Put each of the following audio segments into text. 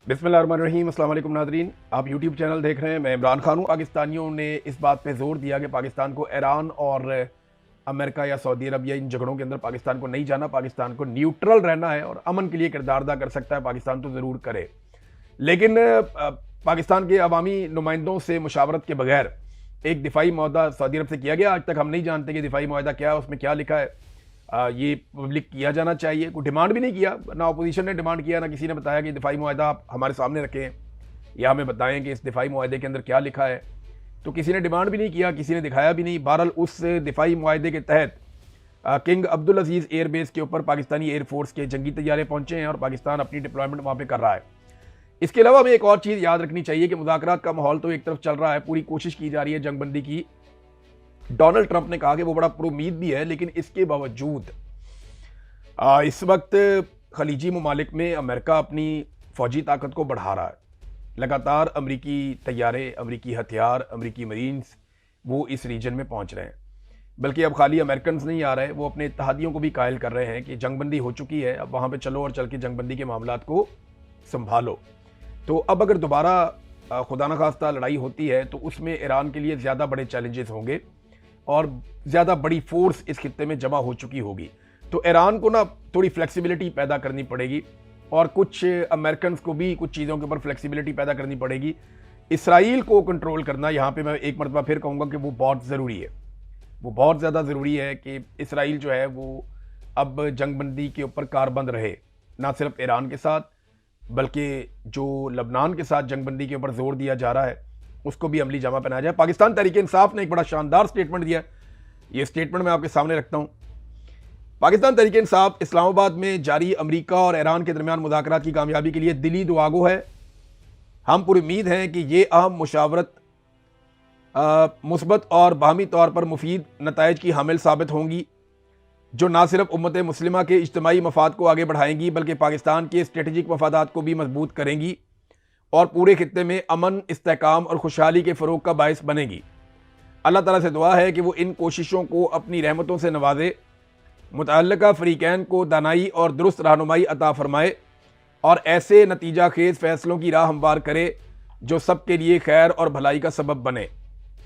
बिस्मिल्लाहिर्रहमानिर्रहीम। अस्सलाम वालेकुम नाज़रीन, आप यूट्यूब चैनल देख रहे हैं। मैं इमरान खान हूँ। पाकिस्तानियों ने इस बात पे ज़ोर दिया कि पाकिस्तान को ईरान और अमेरिका या सऊदी अरब या इन झगड़ों के अंदर पाकिस्तान को नहीं जाना, पाकिस्तान को न्यूट्रल रहना है और अमन के लिए किरदार अदा कर सकता है पाकिस्तान तो ज़रूर करे। लेकिन पाकिस्तान के अवामी नुमाइंदों से मुशावरत के बगैर एक दिफाई मुआहदा सऊदी अरब से किया गया। आज तक हम नहीं जानते कि दिफाई मुआहदा क्या है, उसमें क्या लिखा है। ये पब्लिक किया जाना चाहिए। कोई डिमांड भी नहीं किया, ना अपोजिशन ने डिमांड किया, ना किसी ने बताया कि दिफाई मुआहदा आप हमारे सामने रखें या हमें बताएं कि इस दिफाई मुआहदे के अंदर क्या लिखा है। तो किसी ने डिमांड भी नहीं किया, किसी ने दिखाया भी नहीं। बहरहाल उस दिफाई मुआहदे के तहत किंग अब्दुल अजीज़ एयरबेस के ऊपर पाकिस्तानी एयरफोर्स के जंगी तैयारे पहुंचे हैं और पाकिस्तान अपनी डिप्लॉयमेंट वहाँ पे कर रहा है। इसके अलावा हमें एक और चीज़ याद रखनी चाहिए कि मुज़ाकरात का माहौल तो एक तरफ चल रहा है, पूरी कोशिश की जा रही है जंगबंदी की। डोनाल्ड ट्रंप ने कहा कि वो बड़ा पुरुमीद भी है, लेकिन इसके बावजूद इस वक्त खलीजी ममालिक में अमेरिका अपनी फ़ौजी ताकत को बढ़ा रहा है। लगातार अमरीकी तैयारे, अमरीकी हथियार, अमरीकी मरीन्स वो इस रीजन में पहुंच रहे हैं। बल्कि अब खाली अमेरिकन नहीं आ रहे, वो अपने इत्तेहादियों को भी कायल कर रहे हैं कि जंगबंदी हो चुकी है, अब वहाँ पे चलो और चल के जंगबंदी के मामलात को संभालो। तो अब अगर दोबारा खुदा न खास्ता लड़ाई होती है तो उसमें ईरान के लिए ज़्यादा बड़े चैलेंजेस होंगे और ज़्यादा बड़ी फोर्स इस खित्ते में जमा हो चुकी होगी। तो ईरान को ना थोड़ी फ्लेक्सिबिलिटी पैदा करनी पड़ेगी और कुछ अमेरिकन को भी कुछ चीज़ों के ऊपर फ्लेक्सिबिलिटी पैदा करनी पड़ेगी। इसराइल को कंट्रोल करना, यहाँ पे मैं एक मरतबा फिर कहूँगा कि वो बहुत ज़रूरी है, वो बहुत ज़्यादा ज़रूरी है कि इसराइल जो है वो अब जंगबंदी के ऊपर कारबंद रहे, ना सिर्फ ईरान के साथ बल्कि जो लबनान के साथ जंगबंदी के ऊपर जोर दिया जा रहा है उसको भी अमली जामा पहनाया जाए। पाकिस्तान तहरीक इंसाफ ने एक बड़ा शानदार स्टेटमेंट दिया, ये स्टेटमेंट मैं आपके सामने रखता हूँ। पाकिस्तान तहरीक इंसाफ इस्लामाबाद में जारी अमरीका और ईरान के दरमियान मुज़ाकरात की कामयाबी के लिए दिली दुआगो है। हम पूरी उम्मीद हैं कि ये अहम मुशावरत मुस्बत और बाहमी तौर पर मुफीद नताइज की हामिल साबित होंगी, जो ना सिर्फ उम्मत मुस्लिमा के इज्तिमाई मफाद को आगे बढ़ाएंगी बल्कि पाकिस्तान के स्ट्रेटेजिक मफादात को भी मजबूत करेंगी और पूरे खित्ते में अमन, इस्तेहकाम और खुशहाली के फ़रोग का बायस बनेगी। अल्लाह ताला से दुआ है कि वो इन कोशिशों को अपनी रहमतों से नवाजे, मुतअल्लिका फ़रीक़ैन को दानाई और दुरुस्त रहनुमाई अता फरमाए और ऐसे नतीजा खेज़ फ़ैसलों की राह हमवार करे जो सबके लिए खैर और भलाई का सबब बने।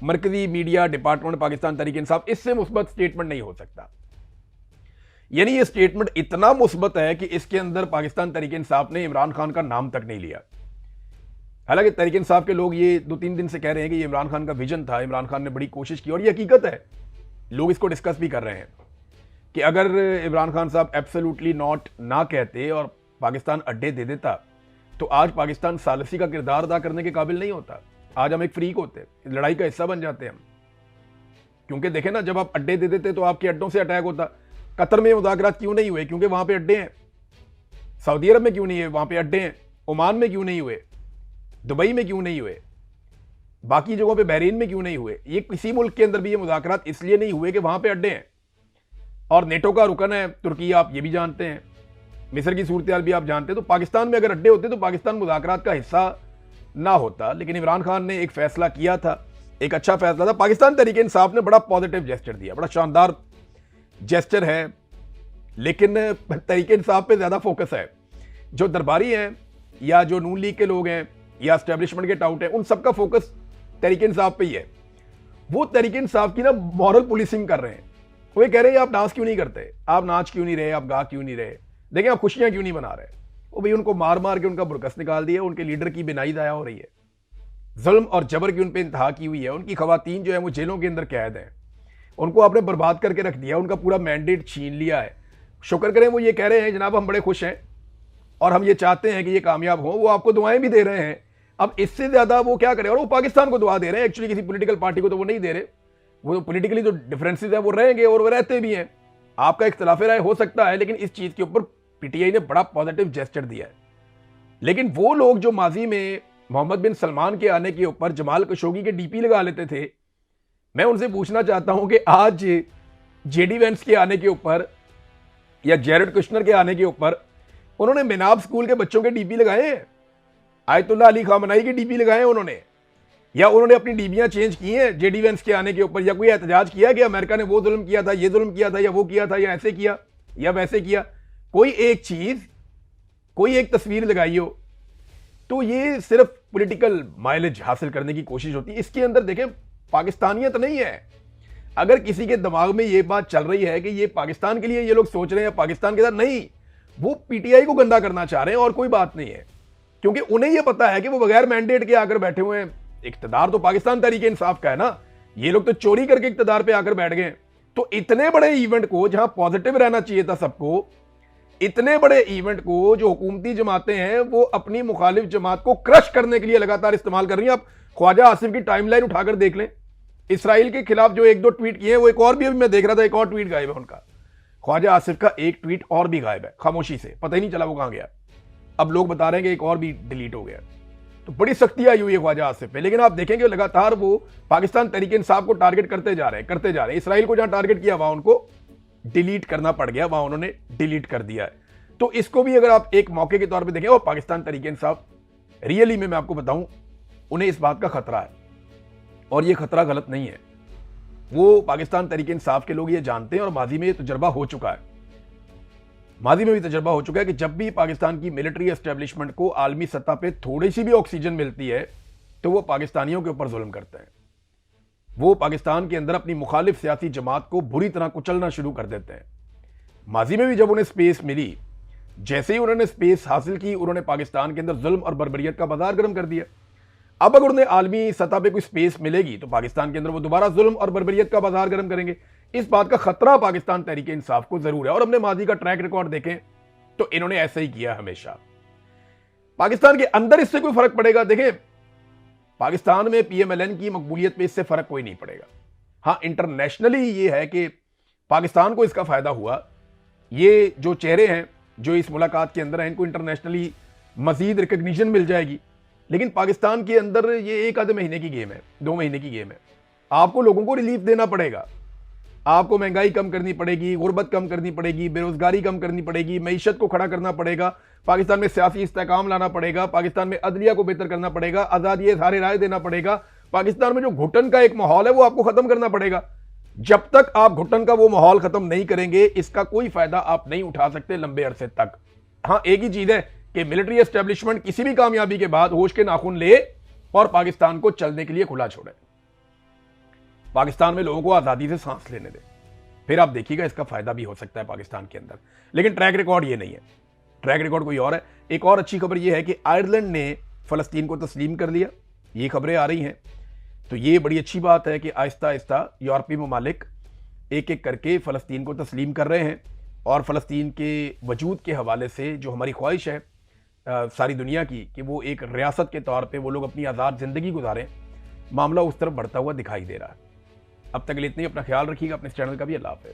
मरकज़ी मीडिया डिपार्टमेंट पाकिस्तान तहरीक इंसाफ, इससे मुस्बत स्टेटमेंट नहीं हो सकता। यानी ये स्टेटमेंट इतना मुस्बत है कि इसके अंदर पाकिस्तान तहरीक इंसाफ ने इमरान खान का नाम तक नहीं लिया। हालांकि तहरीक इंसाफ के लोग ये 2-3 दिन से कह रहे हैं कि ये इमरान खान का विजन था, इमरान खान ने बड़ी कोशिश की और ये हकीकत है। लोग इसको डिस्कस भी कर रहे हैं कि अगर इमरान खान साहब एब्सोल्युटली नॉट ना कहते और पाकिस्तान अड्डे दे देता तो आज पाकिस्तान सालसी का किरदार अदा करने के काबिल नहीं होता। आज हम एक फ्रीक होते, लड़ाई का हिस्सा बन जाते हम। क्योंकि देखें ना, जब आप अड्डे दे देते तो आपके अड्डों से अटैक होता। कतर में मुज़ाकरात क्यों नहीं हुए? क्योंकि वहां पे अड्डे हैं। सऊदी अरब में क्यों नहीं है? वहां पे अड्डे हैं। ओमान में क्यों नहीं हुए? दुबई में क्यों नहीं हुए? बाकी जगहों पे बहरीन में क्यों नहीं हुए? ये किसी मुल्क के अंदर भी ये मुज़ाकरात इसलिए नहीं हुए कि वहां पे अड्डे हैं और नेटो का रुकन है तुर्की, आप ये भी जानते हैं, मिस्र की सूरत हाल भी आप जानते हैं। तो पाकिस्तान में अगर अड्डे होते तो पाकिस्तान मुज़ाकरात का हिस्सा ना होता। लेकिन इमरान खान ने एक फैसला किया था, एक अच्छा फैसला था। पाकिस्तान तहरीक इंसाफ ने बड़ा पॉजिटिव जेस्चर दिया, बड़ा शानदार जेस्चर है, लेकिन तहरीक इंसाफ पे ज्यादा फोकस है। जो दरबारी हैं या जो नून लीग के लोग हैं या एस्टेब्लिशमेंट के टाउट हैं, उन सबका फोकस तहरीक इंसाफ पे ही है। वो तहरीक इंसाफ की ना मॉरल पुलिसिंग कर रहे हैं। वो ये कह रहे हैं आप डांस क्यों नहीं करते, आप नाच क्यों नहीं रहे, आप गा क्यों नहीं रहे, देखें आप खुशियां क्यों नहीं मना रहे। वो भाई उनको मार मार के उनका बुरकस निकाल दिया, उनके लीडर की बिनाई दाया हो रही है, जुल्म और जबर की उन पर इंतहा की हुई है। उनकी खवातीन जो है वो जेलों के अंदर कैद हैं, उनको आपने बर्बाद करके रख दिया, उनका पूरा मैंडेट छीन लिया है। शुक्र करें वो ये कह रहे हैं जनाब हम बड़े खुश हैं और हम ये चाहते हैं कि ये कामयाब हो, वो आपको दुआएं भी दे रहे हैं। अब इससे ज्यादा वो क्या करें? और वो पाकिस्तान को दुआ दे रहे हैं, एक्चुअली किसी पॉलिटिकल पार्टी को तो वो नहीं दे रहे। वो तो पॉलिटिकली जो डिफरेंसेस है वो रहेंगे और वो रहते भी हैं, आपका इख्तिलाफ राय हो सकता है, लेकिन इस चीज के ऊपर पीटीआई ने बड़ा पॉजिटिव जेस्चर दिया है। लेकिन वो लोग जो माजी में मोहम्मद बिन सलमान के आने के ऊपर जमाल खशोगी के डीपी लगा लेते थे, मैं उनसे पूछना चाहता हूं कि आज जेडी वेंस के आने के ऊपर या जेरेड कुशनर के आने के ऊपर उन्होंने मिनाब स्कूल के बच्चों के डीपी लगाए हैं, आयतुल्लाह अली खामनाई के डीपी लगाए हैं उन्होंने, या उन्होंने अपनी डीबियां चेंज की हैं जेडी वेंस के आने के ऊपर, या कोई एहतजाज किया कि अमेरिका ने वो जुल्म किया था, ये जुल्म किया था, या वो किया था, या ऐसे किया या वैसे किया? कोई एक चीज, कोई एक तस्वीर लगाई हो तो ये सिर्फ पॉलिटिकल माइलेज हासिल करने की कोशिश होती है। इसके अंदर देखें पाकिस्तानियत नहीं है। अगर किसी के दिमाग में ये बात चल रही है कि ये पाकिस्तान के लिए ये लोग सोच रहे हैं, पाकिस्तान के साथ नहीं, वो पीटीआई को गंदा करना चाह रहे हैं और कोई बात नहीं है, क्योंकि उन्हें ये पता है कि वो बगैर मैंडेट के आकर बैठे हुए हैं। इख्तिदार तो पाकिस्तान तहरीक इंसाफ का है ना, ये लोग तो चोरी करके इख्तिदार पे आकर बैठ गए। तो इतने बड़े इवेंट को, जहां पॉजिटिव रहना चाहिए था सबको, इतने बड़े इवेंट को जो हुकूमती जमातें हैं वो अपनी मुखालिफ जमात को क्रश करने के लिए लगातार इस्तेमाल कर रही हैं। आप ख्वाजा आसिफ की टाइमलाइन उठाकर देख लें, इसराइल के खिलाफ जो एक दो ट्वीट किए हैं, वो एक और भी अभी मैं देख रहा था, एक और ट्वीट गायब है उनका। ख्वाजा आसिफ का एक ट्वीट और भी गायब है खामोशी से, पता ही नहीं चला वो कहां गया। अब लोग बता रहे हैं कि एक और भी डिलीट हो गया। तो बड़ी सख्ती आई हुई है ख्वाजा आसिफ पे, लेकिन आप देखेंगे लगातार वो पाकिस्तान तहरीक इंसाफ को टारगेट करते जा रहे हैं। इसराइल को जहां टारगेट किया वहां उनको डिलीट करना पड़ गया, वहां उन्होंने डिलीट कर दिया है। तो इसको भी अगर आप एक मौके के तौर पे देखें, और पाकिस्तान तहरीक इंसाफ रियली में मैं आपको बताऊं, उन्हें इस बात का खतरा है, और ये खतरा गलत नहीं है। वो पाकिस्तान तहरीक इंसाफ के लोग ये जानते हैं, और माजी में ये तजर्बा हो चुका है, माजी में भी तजर्बा हो चुका है कि जब भी पाकिस्तान की मिलिट्री एस्टेब्लिशमेंट को आलमी सतह पे थोड़ी सी भी ऑक्सीजन मिलती है तो वो पाकिस्तानियों के ऊपर जुल्म करते हैं। वो पाकिस्तान के अंदर अपनी मुखालिफ सियासी जमात को बुरी तरह कुचलना शुरू कर देते हैं। माजी में भी जब उन्हें स्पेस मिली, जैसे ही उन्होंने स्पेस हासिल की, उन्होंने पाकिस्तान के अंदर जुल्म और बर्बरियत का बाजार गर्म कर दिया। अब अगर उन्हें आलमी सतह पे कोई स्पेस मिलेगी तो पाकिस्तान के अंदर वो दोबारा जुल्म और बर्बरियत का बाजार गर्म करेंगे। इस बात का खतरा पाकिस्तान तहरीक इंसाफ को जरूर है, और हमने माजी का ट्रैक रिकॉर्ड देखें तो इन्होंने ऐसे ही किया हमेशा। पाकिस्तान के अंदर इससे कोई फर्क पड़ेगा? देखें, पाकिस्तान में पीएमएलएन की मकबूलियत पे इससे फर्क कोई नहीं पड़ेगा। हाँ, इंटरनेशनली ये है कि पाकिस्तान को इसका फायदा हुआ। ये जो चेहरे हैं जो इस मुलाकात के अंदर हैं, इनको इंटरनेशनली मजीद रिकग्निशन मिल जाएगी। लेकिन पाकिस्तान के अंदर ये एक आधे महीने की गेम है, 2 महीने की गेम है। आपको लोगों को रिलीफ देना पड़ेगा, आपको महंगाई कम करनी पड़ेगी, गुर्बत कम करनी पड़ेगी, बेरोजगारी कम करनी पड़ेगी, मईशत को खड़ा करना पड़ेगा, पाकिस्तान में सियासी इस्तेकाम लाना पड़ेगा, पाकिस्तान में अदलिया को बेहतर करना पड़ेगा, आज़ादी इज़हार राय देना पड़ेगा। पाकिस्तान में जो घुटन का एक माहौल है वो आपको खत्म करना पड़ेगा। जब तक आप घुटन का वो माहौल खत्म नहीं करेंगे, इसका कोई फायदा आप नहीं उठा सकते लंबे अरसे तक। हाँ, एक ही चीज है कि मिलिट्री एस्टेब्लिशमेंट किसी भी कामयाबी के बाद होश के नाखून ले और पाकिस्तान को चलने के लिए खुला छोड़े, पाकिस्तान में लोगों को आजादी से सांस लेने दे, फिर आप देखिएगा इसका फायदा भी हो सकता है पाकिस्तान के अंदर। लेकिन ट्रैक रिकॉर्ड ये नहीं है, ट्रैक रिकॉर्ड कोई और है। एक और अच्छी खबर यह है कि आयरलैंड ने फलस्तीन को तस्लीम कर लिया, ये खबरें आ रही हैं। तो ये बड़ी अच्छी बात है कि आहिस्ता आहिस्ता यूरोपीय ममालिक एक एक करके फ़लस्तीन को तस्लीम कर रहे हैं, और फ़लस्तीन के वजूद के हवाले से जो हमारी ख्वाहिश है सारी दुनिया की कि वो एक रियासत के तौर पे वो लोग अपनी आज़ाद ज़िंदगी गुजारें, मामला उस तरफ बढ़ता हुआ दिखाई दे रहा है। अब तक के लिए इतनी, अपना ख्याल रखिएगा, अपने इस चैनल का भी। अल्लाह हाफ़िज़।